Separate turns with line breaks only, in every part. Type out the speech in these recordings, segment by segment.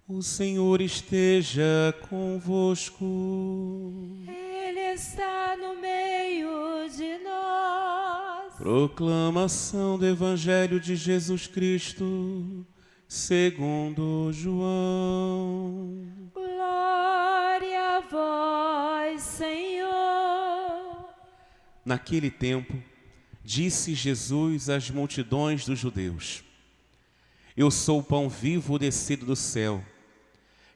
O Senhor esteja convosco.
Ele está no meio de nós.
Proclamação do Evangelho de Jesus Cristo, segundo João.
Glória a vós, Senhor.
Naquele tempo, disse Jesus às multidões dos judeus: Eu sou o pão vivo descido do céu.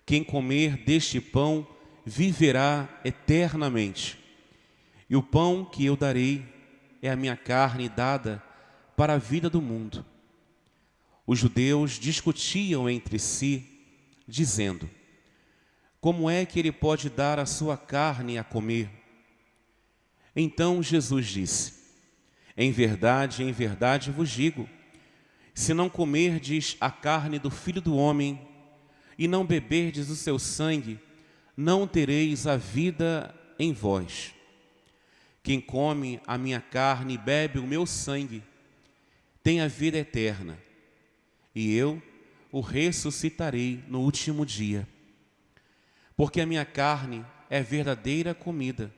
Quem comer deste pão viverá eternamente. E o pão que eu darei é a minha carne dada para a vida do mundo. Os judeus discutiam entre si, dizendo: Como é que ele pode dar a sua carne a comer? Então Jesus disse: em verdade vos digo, se não comerdes a carne do Filho do Homem e não beberdes o seu sangue, não tereis a vida em vós. Quem come a minha carne e bebe o meu sangue tem a vida eterna, e eu o ressuscitarei no último dia. Porque a minha carne é verdadeira comida,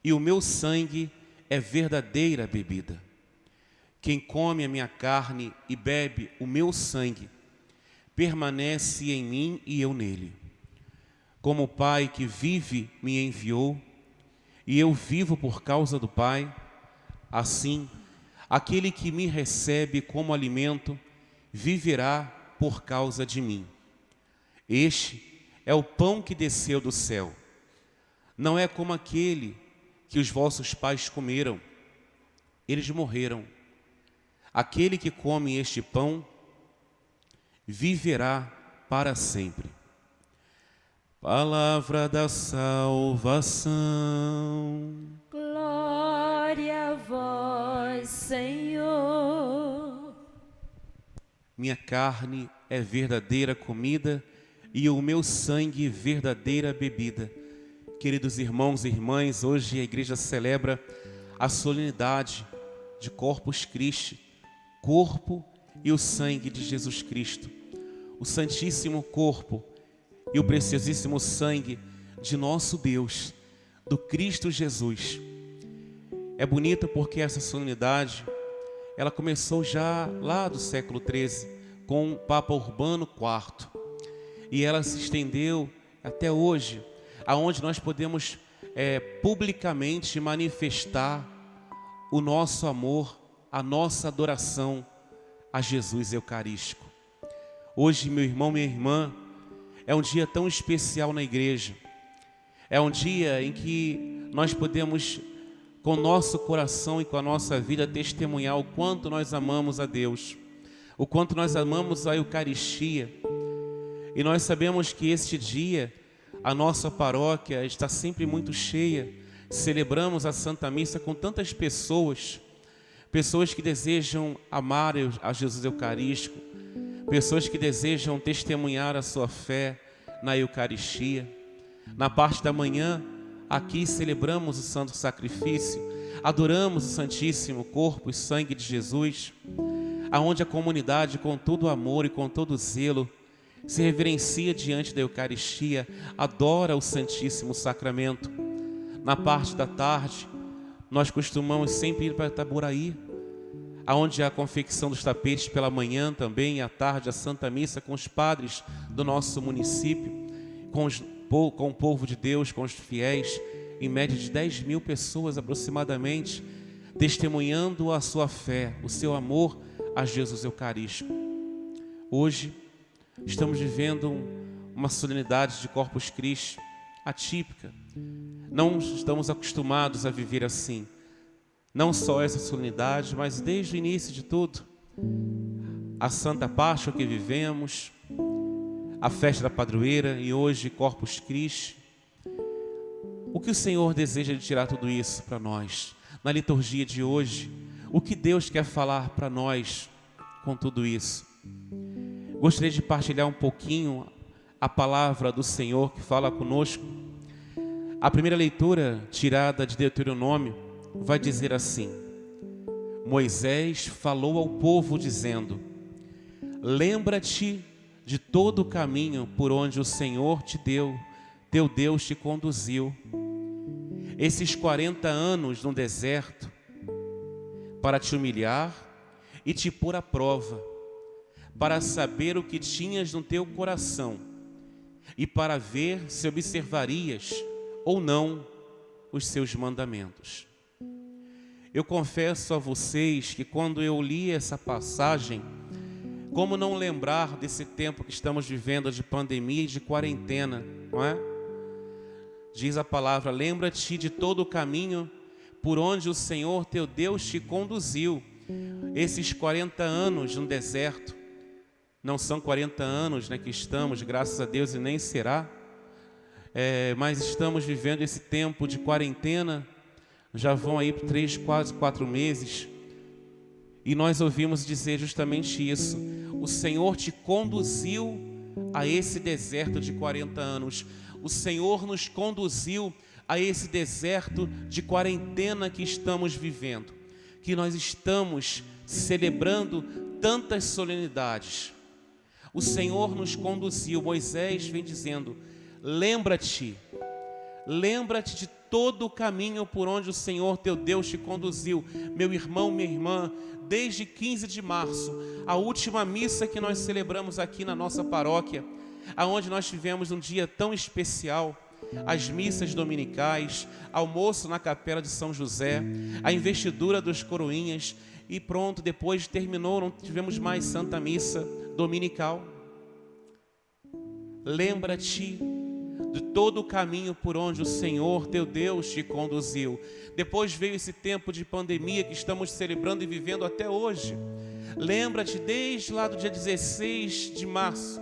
e o meu sangue é verdadeira bebida. Quem come a minha carne e bebe o meu sangue, permanece em mim e eu nele. Como o Pai que vive me enviou, e eu vivo por causa do Pai, assim, aquele que me recebe como alimento, viverá por causa de mim. Este é o pão que desceu do céu. Não é como aquele que os vossos pais comeram. Eles morreram. Aquele que come este pão viverá para sempre. Palavra da salvação.
Glória a vós, Senhor.
Minha carne é verdadeira comida e o meu sangue verdadeira bebida. Queridos irmãos e irmãs, hoje a igreja celebra a solenidade de Corpus Christi, corpo e o sangue de Jesus Cristo, o santíssimo corpo e o preciosíssimo sangue de nosso Deus, do Cristo Jesus. É bonita porque essa solenidade, ela começou já lá do século XIII, com o Papa Urbano IV, e ela se estendeu até hoje, aonde nós podemos publicamente manifestar o nosso amor, a nossa adoração a Jesus Eucarístico. Hoje, meu irmão, minha irmã, é um dia tão especial na igreja. É um dia em que nós podemos, com o nosso coração e com a nossa vida, testemunhar o quanto nós amamos a Deus, o quanto nós amamos a Eucaristia. E nós sabemos que este dia, a nossa paróquia está sempre muito cheia. Celebramos a Santa Missa com tantas pessoas que desejam amar a Jesus Eucarístico, pessoas que desejam testemunhar a sua fé na Eucaristia. Na parte da manhã, aqui celebramos o Santo Sacrifício, adoramos o Santíssimo Corpo e Sangue de Jesus, aonde a comunidade, com todo amor e com todo zelo, se reverencia diante da Eucaristia, adora o Santíssimo Sacramento. Na parte da tarde, nós costumamos sempre ir para Itaboraí, aonde há a confecção dos tapetes pela manhã também, e à tarde a Santa Missa com os padres do nosso município, com o povo de Deus, com os fiéis, em média de 10.000 pessoas aproximadamente, testemunhando a sua fé, o seu amor a Jesus Eucarístico. Hoje, estamos vivendo uma solenidade de Corpus Christi atípica. Não estamos acostumados a viver assim. Não só essa solenidade, mas desde o início de tudo, a Santa Páscoa que vivemos, a festa da padroeira e hoje Corpus Christi. O que o Senhor deseja de tirar tudo isso para nós? Na liturgia de hoje, o que Deus quer falar para nós com tudo isso? Gostaria de partilhar um pouquinho a palavra do Senhor que fala conosco. A primeira leitura, tirada de Deuteronômio, vai dizer assim: Moisés falou ao povo dizendo: lembra-te de todo o caminho por onde o Senhor te deu, teu Deus te conduziu. Esses 40 anos no deserto, para te humilhar e te pôr à prova, para saber o que tinhas no teu coração e para ver se observarias ou não os seus mandamentos. Eu confesso a vocês que quando eu li essa passagem, como não lembrar desse tempo que estamos vivendo de pandemia e de quarentena, não é? Diz a palavra: lembra-te de todo o caminho por onde o Senhor teu Deus te conduziu. Esses 40 anos no deserto, não são 40 anos, né, que estamos, graças a Deus, e nem será, mas estamos vivendo esse tempo de quarentena, já vão aí 3, quase 4 meses, e nós ouvimos dizer justamente isso: o Senhor te conduziu a esse deserto de 40 anos, o Senhor nos conduziu a esse deserto de quarentena que estamos vivendo, que nós estamos celebrando tantas solenidades. O Senhor nos conduziu. Moisés vem dizendo: lembra-te de todo o caminho por onde o Senhor teu Deus te conduziu. Meu irmão, minha irmã, desde 15 de março, a última missa que nós celebramos aqui na nossa paróquia, aonde nós tivemos um dia tão especial, as missas dominicais, almoço na capela de São José, a investidura dos coroinhas, e pronto, depois terminou, não tivemos mais Santa Missa dominical. Lembra-te de todo o caminho por onde o Senhor teu Deus te conduziu. Depois veio esse tempo de pandemia que estamos celebrando e vivendo até hoje. Lembra-te desde lá do dia 16 de março,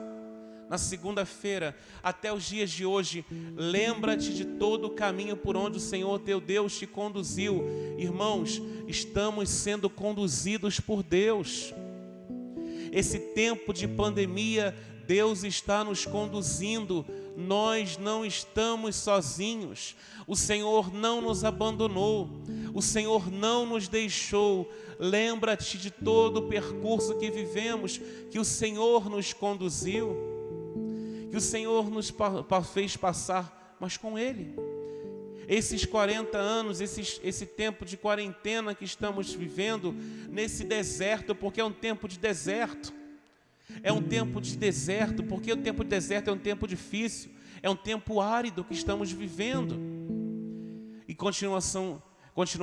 na segunda-feira, até os dias de hoje. Lembra-te de todo o caminho por onde o Senhor teu Deus te conduziu. Irmãos, estamos sendo conduzidos por Deus. Esse tempo de pandemia, Deus está nos conduzindo. Nós não estamos sozinhos. O Senhor não nos abandonou. O Senhor não nos deixou. Lembra-te de todo o percurso que vivemos, que o Senhor nos conduziu, que o Senhor nos fez passar, mas com Ele. Esses 40 anos, esse tempo de quarentena que estamos vivendo nesse deserto, porque é um tempo de deserto. É um tempo de deserto, porque o tempo de deserto é um tempo difícil, é um tempo árido que estamos vivendo. E continua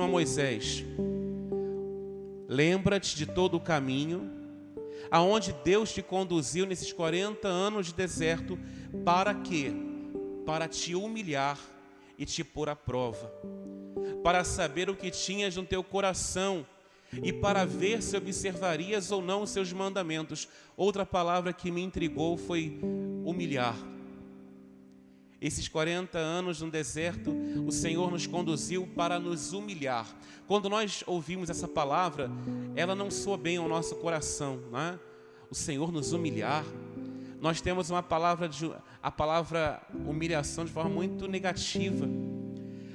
Moisés: lembra-te de todo o caminho aonde Deus te conduziu nesses 40 anos de deserto. Para quê? Para te humilhar e te pôr à prova, para saber o que tinhas no teu coração e para ver se observarias ou não os seus mandamentos. Outra palavra que me intrigou foi humilhar. Esses 40 anos no deserto, o Senhor nos conduziu para nos humilhar. Quando nós ouvimos essa palavra, ela não soa bem ao nosso coração, né? O Senhor nos humilhar. Nós temos a palavra humilhação de forma muito negativa.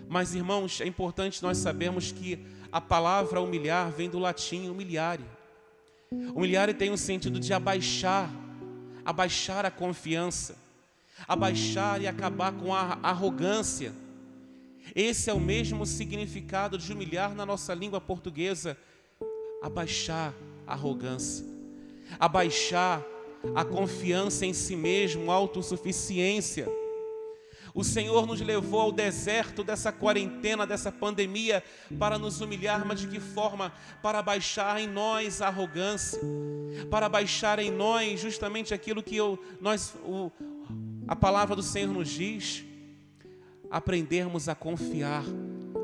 Mas, irmãos, é importante nós sabermos que a palavra humilhar vem do latim humiliare. Humiliare tem um sentido de abaixar a confiança, abaixar e acabar com a arrogância. Esse é o mesmo significado de humilhar na nossa língua portuguesa: abaixar a arrogância, abaixar a confiança em si mesmo, autossuficiência. O Senhor nos levou ao deserto dessa quarentena, dessa pandemia, para nos humilhar. Mas de que forma? Para baixar em nós a arrogância, para baixar em nós justamente aquilo que a palavra do Senhor nos diz: aprendermos a confiar,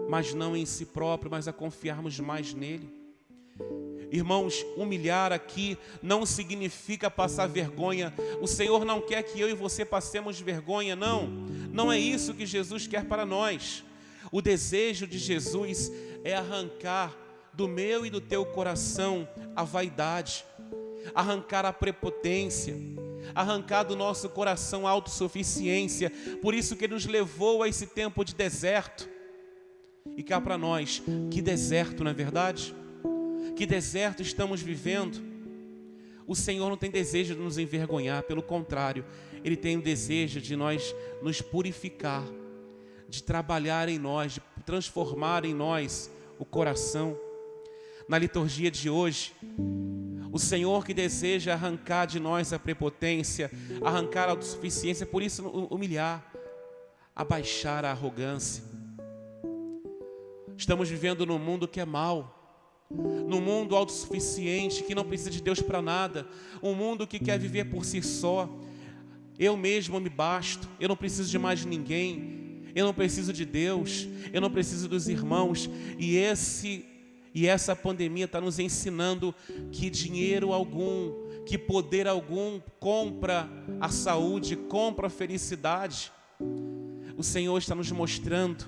mas não em si próprio, mas a confiarmos mais nele. Irmãos, humilhar aqui não significa passar vergonha. O Senhor não quer que eu e você passemos vergonha, não. Não é isso que Jesus quer para nós. O desejo de Jesus é arrancar do meu e do teu coração a vaidade, arrancar a prepotência, arrancar do nosso coração a autossuficiência. Por isso que Ele nos levou a esse tempo de deserto. E cá para nós, que deserto, não é verdade? Que deserto estamos vivendo? O Senhor não tem desejo de nos envergonhar, pelo contrário, Ele tem o desejo de nós nos purificar, de trabalhar em nós, de transformar em nós o coração. Na liturgia de hoje, o Senhor que deseja arrancar de nós a prepotência, arrancar a autossuficiência, por isso humilhar, abaixar a arrogância. Estamos vivendo num mundo que é mau, num mundo autossuficiente, que não precisa de Deus para nada, um mundo que quer viver por si só. Eu mesmo me basto, eu não preciso de mais ninguém, eu não preciso de Deus, eu não preciso dos irmãos. E essa pandemia está nos ensinando que dinheiro algum, que poder algum compra a saúde, compra a felicidade. O Senhor está nos mostrando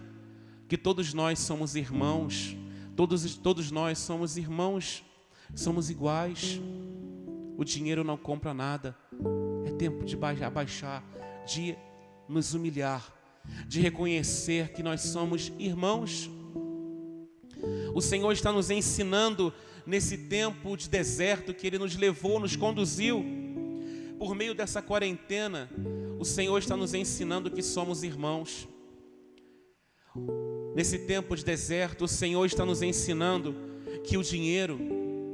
que todos nós somos irmãos, todos nós somos irmãos, somos iguais. O dinheiro não compra nada. É tempo de abaixar, de nos humilhar, de reconhecer que nós somos irmãos. O Senhor está nos ensinando nesse tempo de deserto que Ele nos levou, nos conduziu. Por meio dessa quarentena, o Senhor está nos ensinando que somos irmãos. Nesse tempo de deserto, o Senhor está nos ensinando que o dinheiro,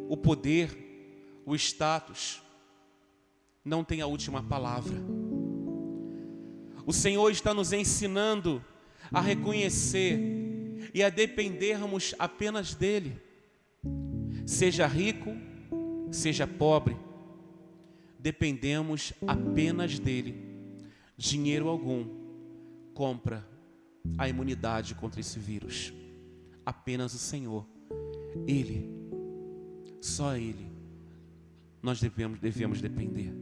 o poder, o status não tem a última palavra. O Senhor está nos ensinando a reconhecer e a dependermos apenas dEle. Seja rico, seja pobre, dependemos apenas dEle. Dinheiro algum compra a imunidade contra esse vírus. Apenas o Senhor, Ele, só Ele, nós devemos depender.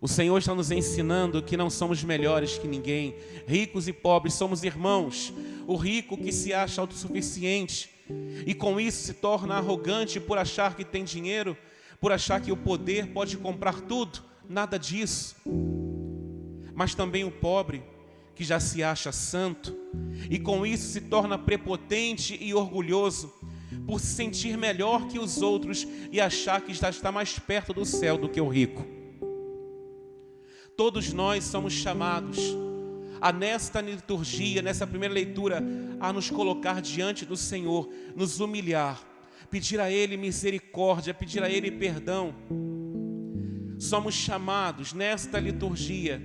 O Senhor está nos ensinando que não somos melhores que ninguém. Ricos e pobres somos irmãos. O rico que se acha autossuficiente e com isso se torna arrogante por achar que tem dinheiro, por achar que o poder pode comprar tudo. Nada disso. Mas também o pobre que já se acha santo e com isso se torna prepotente e orgulhoso por se sentir melhor que os outros e achar que já está mais perto do céu do que o rico. Todos nós somos chamados a nesta liturgia, nessa primeira leitura, a nos colocar diante do Senhor, nos humilhar, pedir a Ele misericórdia, pedir a Ele perdão. Somos chamados nesta liturgia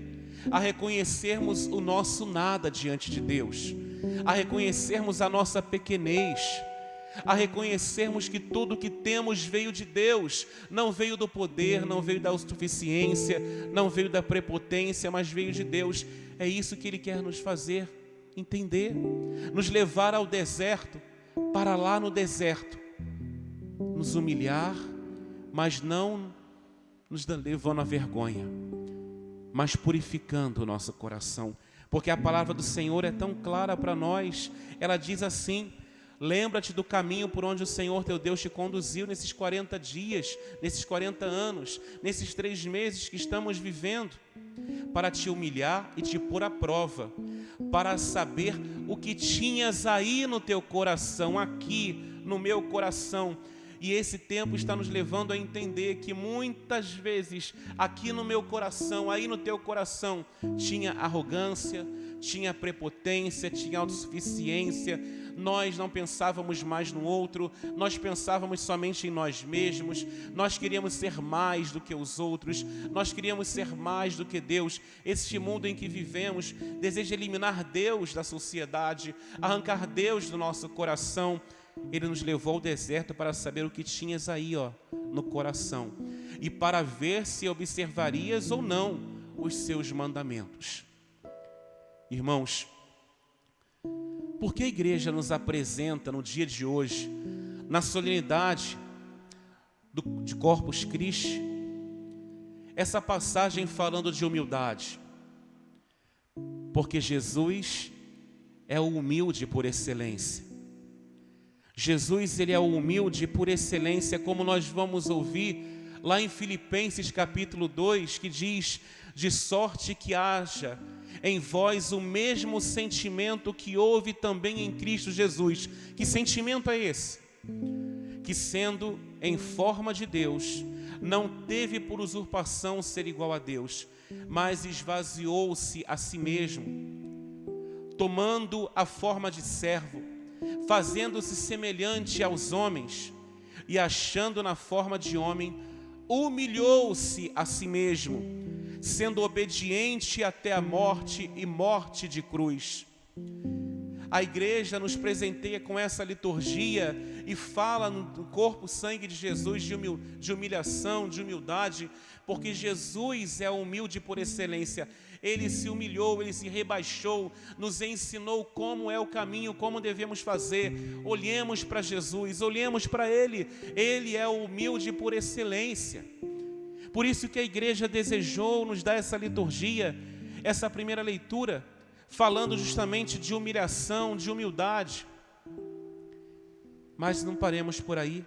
a reconhecermos o nosso nada diante de Deus, a reconhecermos a nossa pequenez, a reconhecermos que tudo que temos veio de Deus, não veio do poder, não veio da autossuficiência, não veio da prepotência, mas veio de Deus. É isso que Ele quer nos fazer entender, nos levar ao deserto, para lá no deserto, nos humilhar, mas não nos levando à vergonha, mas purificando o nosso coração, porque a palavra do Senhor é tão clara para nós. Ela diz assim: lembra-te do caminho por onde o Senhor teu Deus te conduziu nesses 40 dias, nesses 40 anos, nesses 3 meses que estamos vivendo, para te humilhar e te pôr à prova, para saber o que tinhas aí no teu coração, aqui no meu coração. E esse tempo está nos levando a entender que muitas vezes aqui no meu coração, aí no teu coração, tinha arrogância, tinha prepotência, tinha autossuficiência. Nós não pensávamos mais no outro, nós pensávamos somente em nós mesmos, nós queríamos ser mais do que os outros, nós queríamos ser mais do que Deus. Este mundo em que vivemos deseja eliminar Deus da sociedade, arrancar Deus do nosso coração. Ele nos levou ao deserto para saber o que tinhas aí, no coração, e para ver se observarias ou não os seus mandamentos. Irmãos, por que a igreja nos apresenta no dia de hoje, na solenidade de Corpus Christi, essa passagem falando de humildade? Porque Jesus é o humilde por excelência. Jesus, Ele é o humilde por excelência, como nós vamos ouvir lá em Filipenses capítulo 2, que diz: de sorte que haja em vós o mesmo sentimento que houve também em Cristo Jesus. Que sentimento é esse? Que sendo em forma de Deus, não teve por usurpação ser igual a Deus, mas esvaziou-se a si mesmo, tomando a forma de servo, fazendo-se semelhante aos homens, e achando na forma de homem, humilhou-se a si mesmo, sendo obediente até a morte e morte de cruz. A igreja nos presenteia com essa liturgia e fala no corpo, sangue de Jesus de humilhação, de humildade, porque Jesus é humilde por excelência. Ele se humilhou, ele se rebaixou, nos ensinou como é o caminho, como devemos fazer. Olhemos para Jesus, olhemos para Ele. Ele é humilde por excelência. Por isso que a igreja desejou nos dar essa liturgia, essa primeira leitura, falando justamente de humilhação, de humildade. Mas não paremos por aí.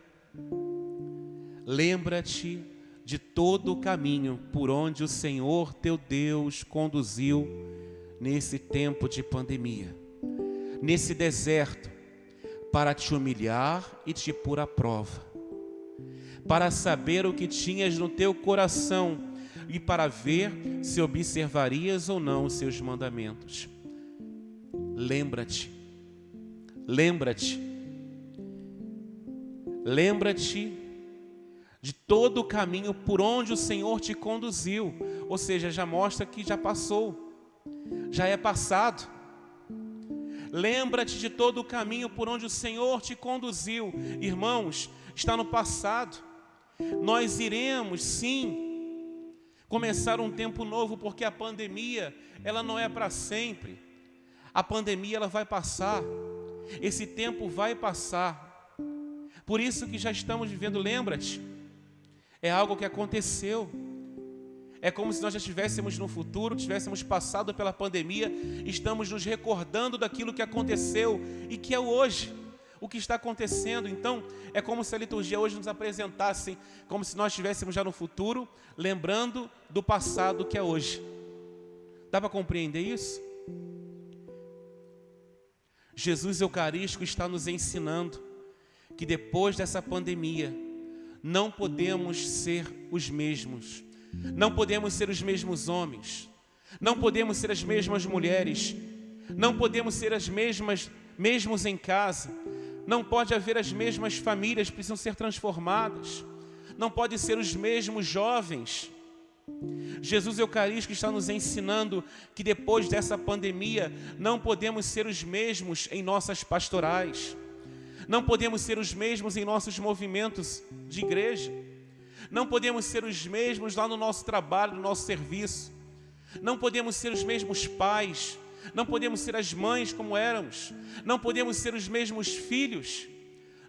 Lembra-te de todo o caminho por onde o Senhor teu Deus conduziu nesse tempo de pandemia, nesse deserto, para te humilhar e te pôr à prova, para saber o que tinhas no teu coração e para ver se observarias ou não os seus mandamentos. Lembra-te, lembra-te, lembra-te de todo o caminho por onde o Senhor te conduziu, ou seja, já mostra que já passou, já é passado. Lembra-te de todo o caminho por onde o Senhor te conduziu. Irmãos, está no passado. Nós iremos, sim, começar um tempo novo, porque a pandemia, ela não é para sempre. A pandemia, ela vai passar. Esse tempo vai passar. Por isso que já estamos vivendo, lembra-te, é algo que aconteceu. É como se nós já estivéssemos no futuro, tivéssemos passado pela pandemia, estamos nos recordando daquilo que aconteceu e que é hoje, o que está acontecendo. Então, é como se a liturgia hoje nos apresentasse, como se nós estivéssemos já no futuro, lembrando do passado que é hoje. Dá para compreender isso? Jesus Eucarístico está nos ensinando que depois dessa pandemia, não podemos ser os mesmos. Não podemos ser os mesmos homens, não podemos ser as mesmas mulheres, não podemos ser as mesmos em casa, não pode haver as mesmas famílias, precisam ser transformadas, não pode ser os mesmos jovens. Jesus Eucarístico está nos ensinando que depois dessa pandemia não podemos ser os mesmos em nossas pastorais, não podemos ser os mesmos em nossos movimentos de igreja, não podemos ser os mesmos lá no nosso trabalho, no nosso serviço. Não podemos ser os mesmos pais. Não podemos ser as mães como éramos. Não podemos ser os mesmos filhos.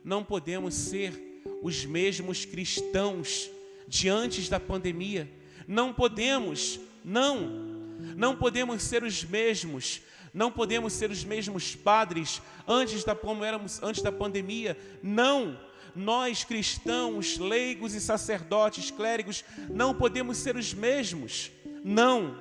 Não podemos ser os mesmos cristãos de antes da pandemia. Não podemos, não podemos ser os mesmos. Não podemos ser os mesmos padres como éramos antes da pandemia. Não. Nós cristãos, leigos e sacerdotes, clérigos, não podemos ser os mesmos, não.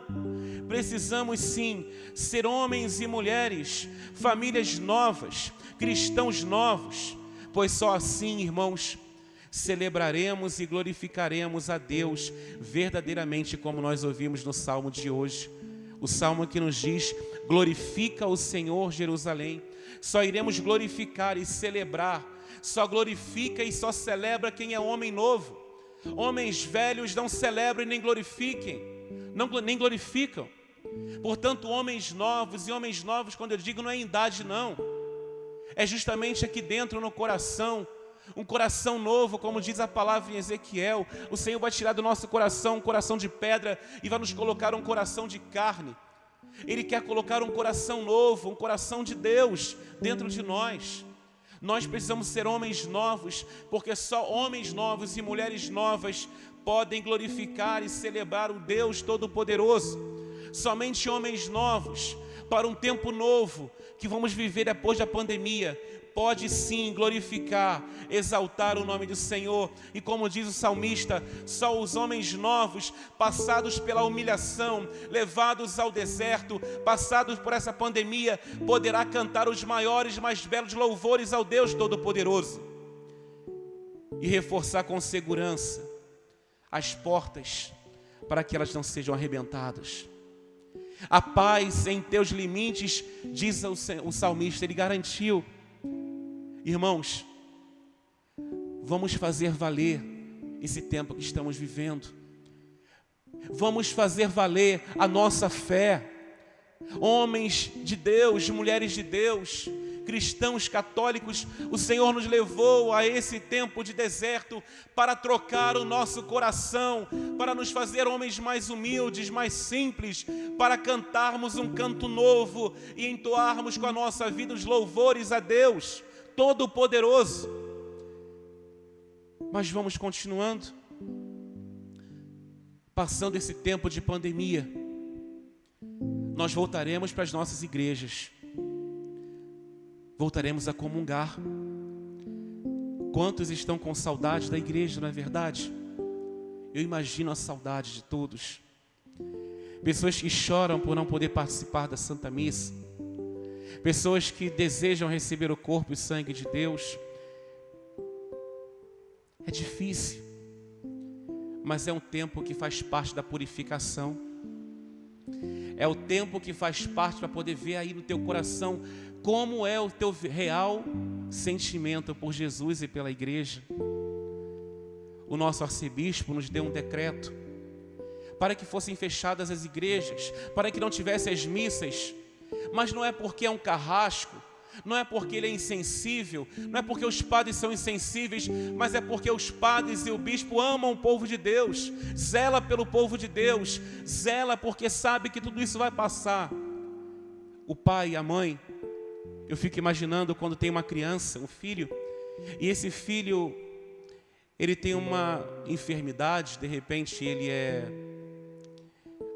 Precisamos sim ser homens e mulheres, famílias novas, cristãos novos, pois só assim, irmãos, celebraremos e glorificaremos a Deus verdadeiramente, como nós ouvimos no Salmo de hoje. O Salmo que nos diz: glorifica o Senhor, Jerusalém. Só iremos glorificar e celebrar, só glorifica e só celebra quem é homem novo. Homens velhos não celebram e nem glorificam. Portanto, homens novos, e homens novos, quando eu digo, não é em idade, não. É justamente aqui dentro no coração, um coração novo, como diz a palavra em Ezequiel. O Senhor vai tirar do nosso coração um coração de pedra e vai nos colocar um coração de carne. Ele quer colocar um coração novo, um coração de Deus dentro de nós. Nós precisamos ser homens novos, porque só homens novos e mulheres novas podem glorificar e celebrar o Deus Todo-Poderoso. Somente homens novos, para um tempo novo que vamos viver depois da pandemia, pode sim glorificar, exaltar o nome do Senhor. E como diz o salmista, só os homens novos, passados pela humilhação, levados ao deserto, passados por essa pandemia, poderá cantar os maiores, mais belos louvores ao Deus Todo-Poderoso. e reforçar com segurança as portas para que elas não sejam arrebentadas. A paz em teus limites, diz o salmista, ele garantiu. Irmãos, vamos fazer valer esse tempo que estamos vivendo. Vamos fazer valer a nossa fé. Homens de Deus, mulheres de Deus, cristãos católicos, o Senhor nos levou a esse tempo de deserto para trocar o nosso coração, para nos fazer homens mais humildes, mais simples, para cantarmos um canto novo e entoarmos com a nossa vida os louvores a Deus Todo-Poderoso. Mas vamos continuando, passando esse tempo de pandemia, nós voltaremos para as nossas igrejas, voltaremos a comungar. Quantos estão com saudade da igreja, não é verdade? Eu imagino a saudade de todos. Pessoas que choram por não poder participar da Santa Missa, pessoas que desejam receber o corpo e sangue de Deus. É difícil, mas é um tempo que faz parte da purificação. É o tempo que faz parte para poder ver aí no teu coração como é o teu real sentimento por Jesus e pela igreja. O nosso arcebispo nos deu um decreto para que fossem fechadas as igrejas, para que não tivesse as missas. Mas não é porque é um carrasco, não é porque ele é insensível, não é porque os padres são insensíveis, mas é porque os padres e o bispo amam o povo de Deus, zela pelo povo de Deus, zela porque sabe que tudo isso vai passar. O pai e a mãe, eu fico imaginando quando tem uma criança, um filho, e esse filho, ele tem uma enfermidade, de repente ele é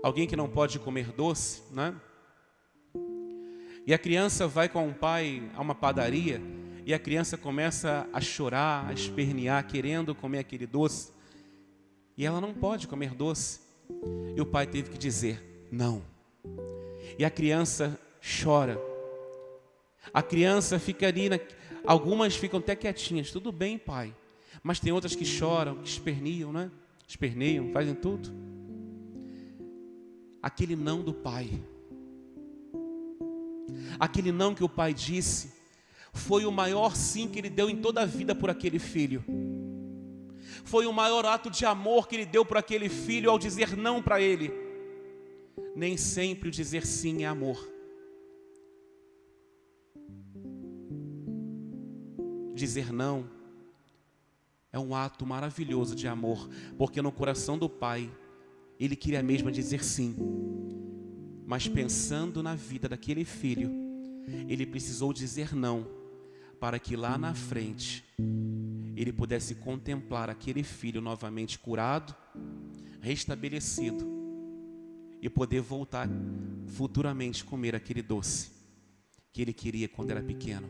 alguém que não pode comer doce, né? E a criança vai com o pai a uma padaria e a criança começa a chorar, a espernear, querendo comer aquele doce. E ela não pode comer doce. E o pai teve que dizer não. E a criança chora. A criança fica ali, algumas ficam até quietinhas. Tudo bem, pai. Mas tem outras que choram, que esperniam, né? Esperneiam, fazem tudo. Aquele não do pai. Aquele não que o pai disse foi o maior sim que ele deu em toda a vida por aquele filho. Foi o maior ato de amor que ele deu por aquele filho ao dizer não para ele. Nem sempre o dizer sim é amor. Dizer não é um ato maravilhoso de amor, porque no coração do pai ele queria mesmo dizer sim. Mas pensando na vida daquele filho, ele precisou dizer não, para que lá na frente, ele pudesse contemplar aquele filho novamente curado, restabelecido, e poder voltar futuramente comer aquele doce, que ele queria quando era pequeno.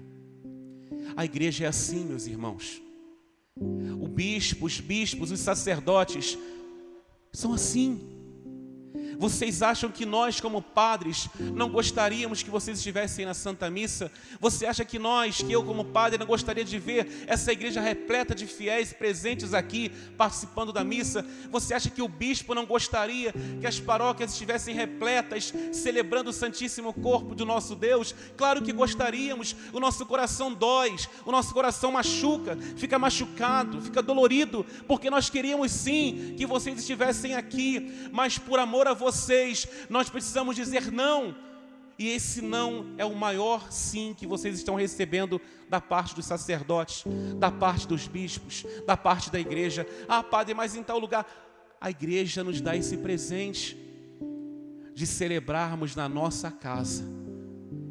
A igreja é assim, meus irmãos. O bispo, os bispos, os sacerdotes, são assim. Vocês acham que nós, como padres, não gostaríamos que vocês estivessem na Santa Missa? Você acha que eu como padre, não gostaria de ver essa igreja repleta de fiéis presentes aqui, participando da missa? Você acha que o bispo não gostaria que as paróquias estivessem repletas, celebrando o Santíssimo Corpo do nosso Deus? Claro que gostaríamos. O nosso coração dói, o nosso coração machuca, fica machucado, fica dolorido, porque nós queríamos sim que vocês estivessem aqui, mas por amor a vocês, nós precisamos dizer não. E esse não é o maior sim que vocês estão recebendo da parte dos sacerdotes, da parte dos bispos, da parte da igreja. Ah, padre, mas em tal lugar. A igreja nos dá esse presente de celebrarmos na nossa casa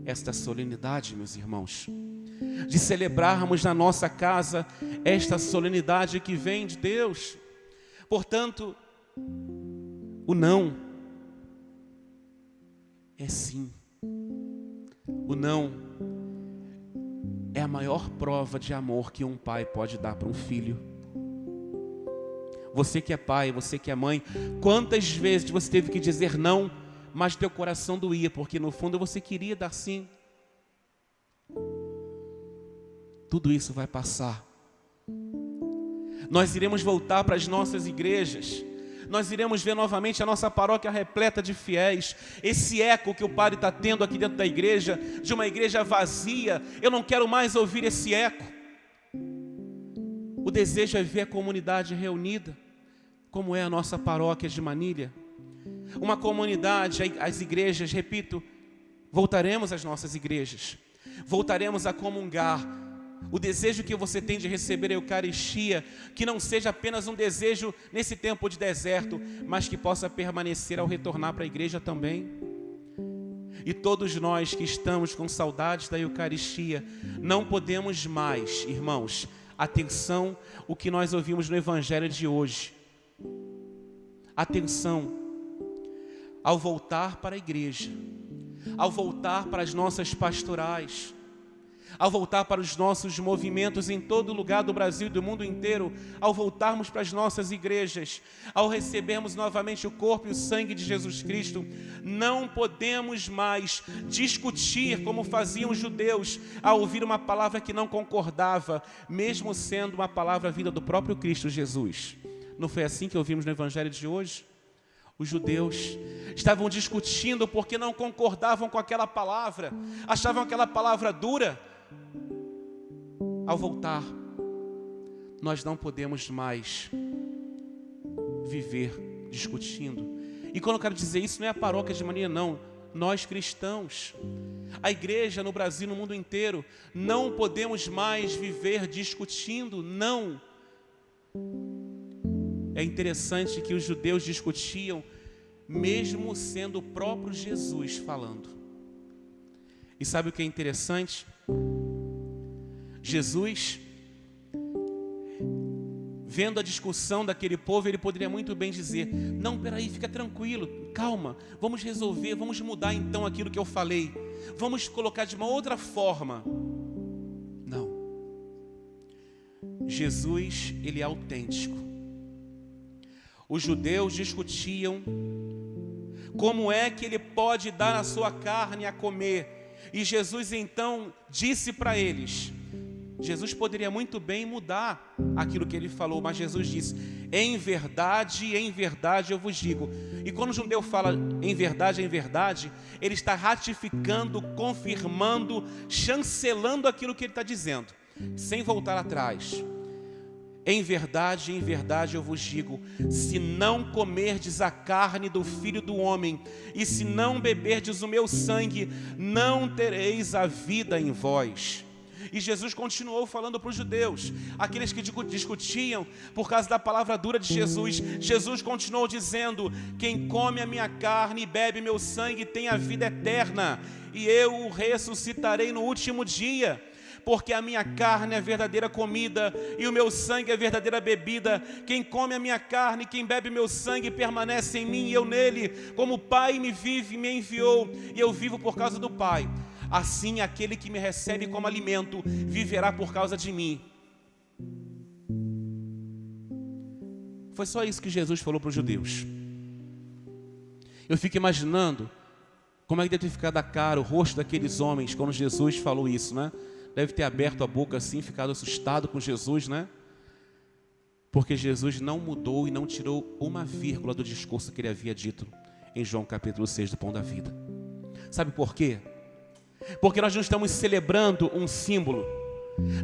esta solenidade, meus irmãos. De celebrarmos na nossa casa esta solenidade que vem de Deus. Portanto, o não é sim. O não é a maior prova de amor que um pai pode dar para um filho. Você que é pai, você que é mãe, quantas vezes você teve que dizer não, mas teu coração doía, porque no fundo você queria dar sim. Tudo isso vai passar. Nós iremos voltar para as nossas igrejas. Nós iremos ver novamente a nossa paróquia repleta de fiéis. Esse eco que o Padre está tendo aqui dentro da igreja, de uma igreja vazia, eu não quero mais ouvir esse eco. O desejo é ver a comunidade reunida, como é a nossa paróquia de Manilha. Uma comunidade, as igrejas, repito, voltaremos às nossas igrejas. Voltaremos a comungar. O desejo que você tem de receber a Eucaristia, que não seja apenas um desejo nesse tempo de deserto, mas que possa permanecer ao retornar para a igreja também. E todos nós que estamos com saudades da Eucaristia, não podemos mais, irmãos, atenção, o que nós ouvimos no Evangelho de hoje. Atenção, ao voltar para a igreja, ao voltar para as nossas pastorais, ao voltar para os nossos movimentos em todo lugar do Brasil e do mundo inteiro, ao voltarmos para as nossas igrejas, ao recebermos novamente o corpo e o sangue de Jesus Cristo, não podemos mais discutir como faziam os judeus ao ouvir uma palavra que não concordava, mesmo sendo uma palavra vinda do próprio Cristo Jesus. Não foi assim que ouvimos no Evangelho de hoje? Os judeus estavam discutindo porque não concordavam com aquela palavra, achavam aquela palavra dura. Ao voltar, nós não podemos mais viver discutindo. E quando eu quero dizer isso, não é a paróquia de Manilha, não. Nós cristãos, a igreja no Brasil, no mundo inteiro, não podemos mais viver discutindo, não. É interessante que os judeus discutiam, mesmo sendo o próprio Jesus falando. E sabe o que é interessante? Jesus, vendo a discussão daquele povo, ele poderia muito bem dizer: não, peraí, fica tranquilo, calma, vamos resolver, vamos mudar então aquilo que eu falei, vamos colocar de uma outra forma. Não. Jesus, ele é autêntico. Os judeus discutiam como é que ele pode dar a sua carne a comer, e Jesus então disse para eles, Jesus poderia muito bem mudar aquilo que ele falou, mas Jesus disse: em verdade eu vos digo. E quando o judeu fala em verdade, ele está ratificando, confirmando, chancelando aquilo que ele está dizendo, sem voltar atrás. Em verdade eu vos digo, se não comerdes a carne do Filho do Homem, e se não beberdes o meu sangue, não tereis a vida em vós. E Jesus continuou falando para os judeus, aqueles que discutiam por causa da palavra dura de Jesus. Jesus continuou dizendo: quem come a minha carne e bebe meu sangue tem a vida eterna, e eu o ressuscitarei no último dia. Porque a minha carne é a verdadeira comida e o meu sangue é a verdadeira bebida. Quem come a minha carne, quem bebe meu sangue, permanece em mim e eu nele. Como o Pai me vive e me enviou, e eu vivo por causa do Pai, assim aquele que me recebe como alimento viverá por causa de mim. Foi só isso que Jesus falou para os judeus. Eu fico imaginando como é que deve ter ficado a cara, o rosto daqueles homens quando Jesus falou isso, né? Deve ter aberto a boca assim, ficado assustado com Jesus, né? Porque Jesus não mudou e não tirou uma vírgula do discurso que ele havia dito em João capítulo 6 do Pão da Vida. Sabe por quê? Porque nós não estamos celebrando um símbolo,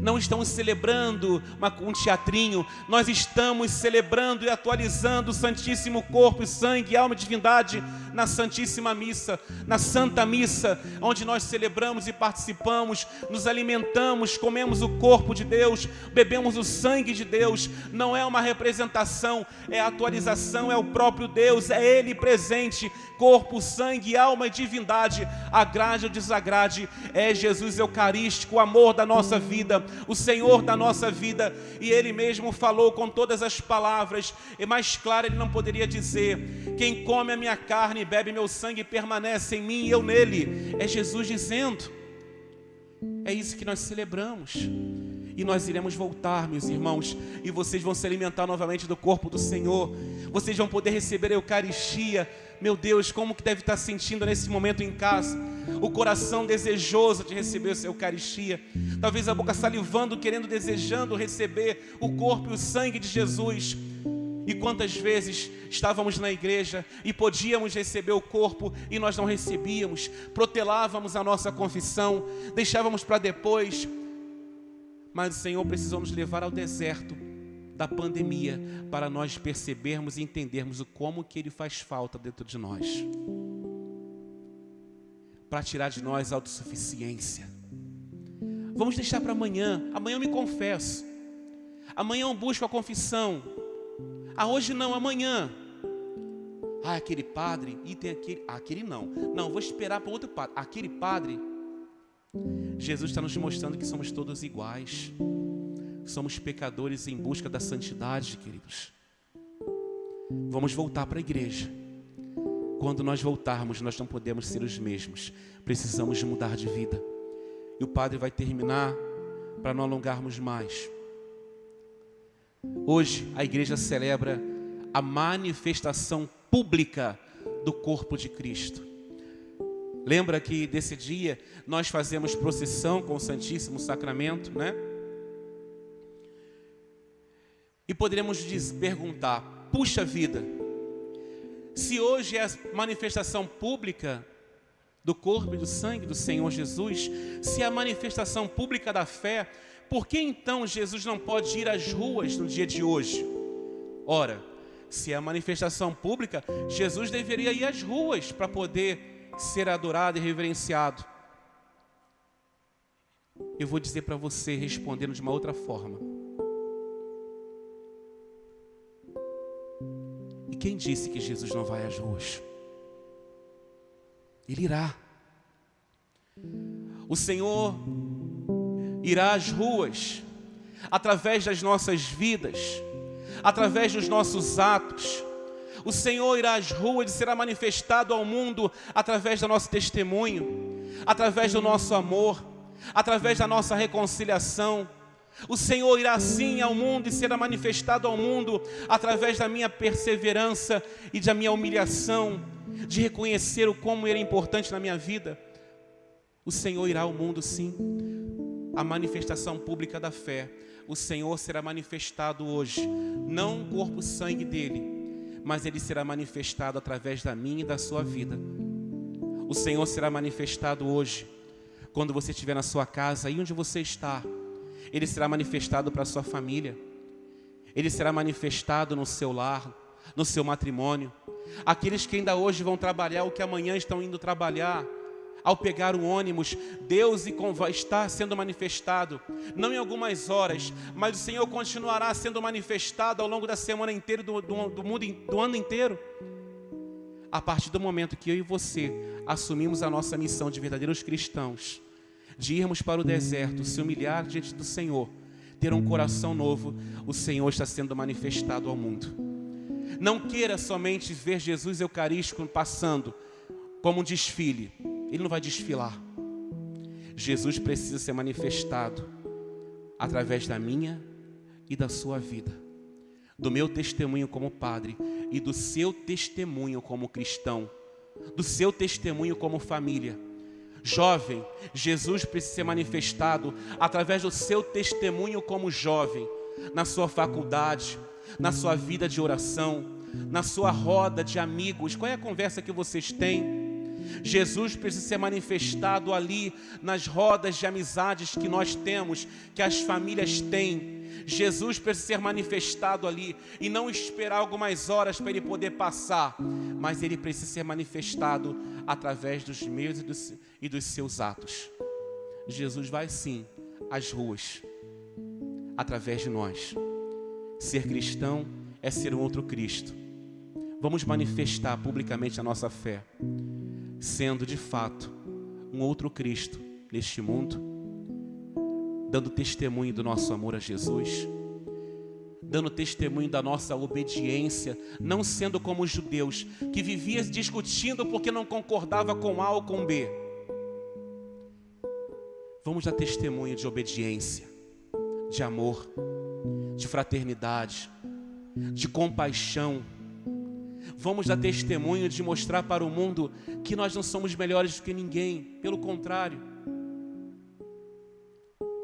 não estamos celebrando um teatrinho, nós estamos celebrando e atualizando o Santíssimo Corpo e Sangue, alma e divindade na Santíssima Missa, na Santa Missa, onde nós celebramos e participamos, nos alimentamos, comemos o corpo de Deus, bebemos o sangue de Deus. Não é uma representação, é a atualização, é o próprio Deus, é Ele presente, corpo, sangue, alma e divindade, agrade ou desagrade, é Jesus Eucarístico, o amor da nossa vida, o Senhor da nossa vida. E Ele mesmo falou com todas as palavras, e mais claro Ele não poderia dizer: quem come a minha carne e bebe meu sangue permanece em mim e eu nele. É Jesus dizendo. É isso que nós celebramos. E nós iremos voltar, meus irmãos, e vocês vão se alimentar novamente do corpo do Senhor. Vocês vão poder receber a Eucaristia. Meu Deus, como que deve estar sentindo nesse momento em casa? O coração desejoso de receber essa Eucaristia. Talvez a boca salivando, querendo, desejando receber o corpo e o sangue de Jesus. E quantas vezes estávamos na igreja e podíamos receber o corpo e nós não recebíamos, protelávamos a nossa confissão, deixávamos para depois. Mas o Senhor precisou nos levar ao deserto da pandemia para nós percebermos e entendermos o como que Ele faz falta dentro de nós, para tirar de nós a autossuficiência. Vamos deixar para amanhã. Amanhã eu me confesso, amanhã eu busco a confissão. Hoje não, amanhã. Aquele padre, e tem aquele não, vou esperar para outro padre. Aquele padre. Jesus está nos mostrando que somos todos iguais. Somos pecadores em busca da santidade, queridos. Vamos voltar para a igreja. Quando nós voltarmos, nós não podemos ser os mesmos. Precisamos mudar de vida. E o padre vai terminar para não alongarmos mais. Hoje a igreja celebra a manifestação pública do corpo de Cristo. Lembra que desse dia nós fazemos procissão com o Santíssimo Sacramento, né? E poderemos perguntar, puxa vida, se hoje é a manifestação pública do corpo e do sangue do Senhor Jesus, se é a manifestação pública da fé, por que então Jesus não pode ir às ruas no dia de hoje? Ora, se é a manifestação pública, Jesus deveria ir às ruas para poder ser adorado e reverenciado. Eu vou dizer para você, respondendo de uma outra forma. E quem disse que Jesus não vai às ruas? Ele irá. O Senhor irá às ruas, através das nossas vidas, através dos nossos atos. O Senhor irá às ruas e será manifestado ao mundo através do nosso testemunho, através do nosso amor, através da nossa reconciliação. O Senhor irá sim ao mundo e será manifestado ao mundo através da minha perseverança e da minha humilhação, de reconhecer o como Ele é importante na minha vida. O Senhor irá ao mundo sim. A manifestação pública da fé. O Senhor será manifestado hoje, não o corpo e sangue dEle, mas Ele será manifestado através da minha e da sua vida. O Senhor será manifestado hoje, quando você estiver na sua casa, aí onde você está. Ele será manifestado para a sua família. Ele será manifestado no seu lar, no seu matrimônio. Aqueles que ainda hoje vão trabalhar, ou que amanhã estão indo trabalhar, ao pegar o ônibus, Deus está sendo manifestado, não em algumas horas, mas o Senhor continuará sendo manifestado ao longo da semana inteira, do ano inteiro. A partir do momento que eu e você assumimos a nossa missão de verdadeiros cristãos, de irmos para o deserto, se humilhar diante do Senhor, ter um coração novo, o Senhor está sendo manifestado ao mundo. Não queira somente ver Jesus Eucarístico passando como um desfile. Ele não vai desfilar. Jesus precisa ser manifestado através da minha e da sua vida, do meu testemunho como padre e do seu testemunho como cristão, do seu testemunho como família. Jovem, Jesus precisa ser manifestado através do seu testemunho como jovem, na sua faculdade, na sua vida de oração, na sua roda de amigos. Qual é a conversa que vocês têm? Jesus precisa ser manifestado ali nas rodas de amizades que nós temos, que as famílias têm. Jesus precisa ser manifestado ali e não esperar algumas horas para Ele poder passar, mas Ele precisa ser manifestado através dos meus e dos seus atos. Jesus vai sim às ruas, através de nós. Ser cristão é ser um outro Cristo. Vamos manifestar publicamente a nossa fé, sendo de fato um outro Cristo neste mundo, dando testemunho do nosso amor a Jesus, dando testemunho da nossa obediência, não sendo como os judeus, que viviam discutindo porque não concordava com A ou com B. Vamos dar testemunho de obediência, de amor, de fraternidade, de compaixão. Vamos dar testemunho de mostrar para o mundo que nós não somos melhores do que ninguém. Pelo contrário,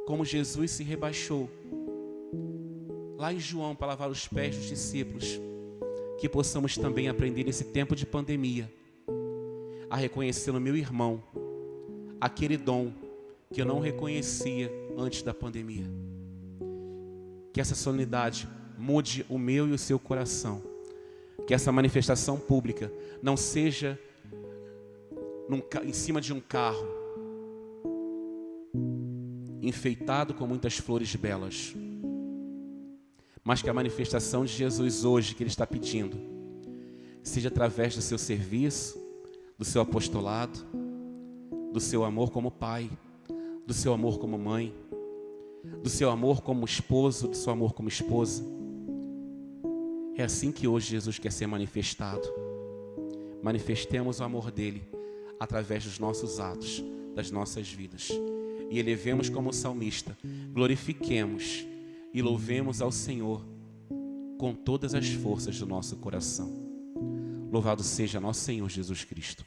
como Jesus se rebaixou lá em João para lavar os pés dos discípulos, que possamos também aprender nesse tempo de pandemia a reconhecer no meu irmão aquele dom que eu não reconhecia antes da pandemia. Que essa solenidade mude o meu e o seu coração. Que essa manifestação pública não seja em cima de um carro enfeitado com muitas flores belas, mas que a manifestação de Jesus hoje, que Ele está pedindo, seja através do seu serviço, do seu apostolado, do seu amor como pai, do seu amor como mãe, do seu amor como esposo, do seu amor como esposa. É assim que hoje Jesus quer ser manifestado. Manifestemos o amor dele através dos nossos atos, das nossas vidas. E elevemos como salmista, glorifiquemos e louvemos ao Senhor com todas as forças do nosso coração. Louvado seja nosso Senhor Jesus Cristo.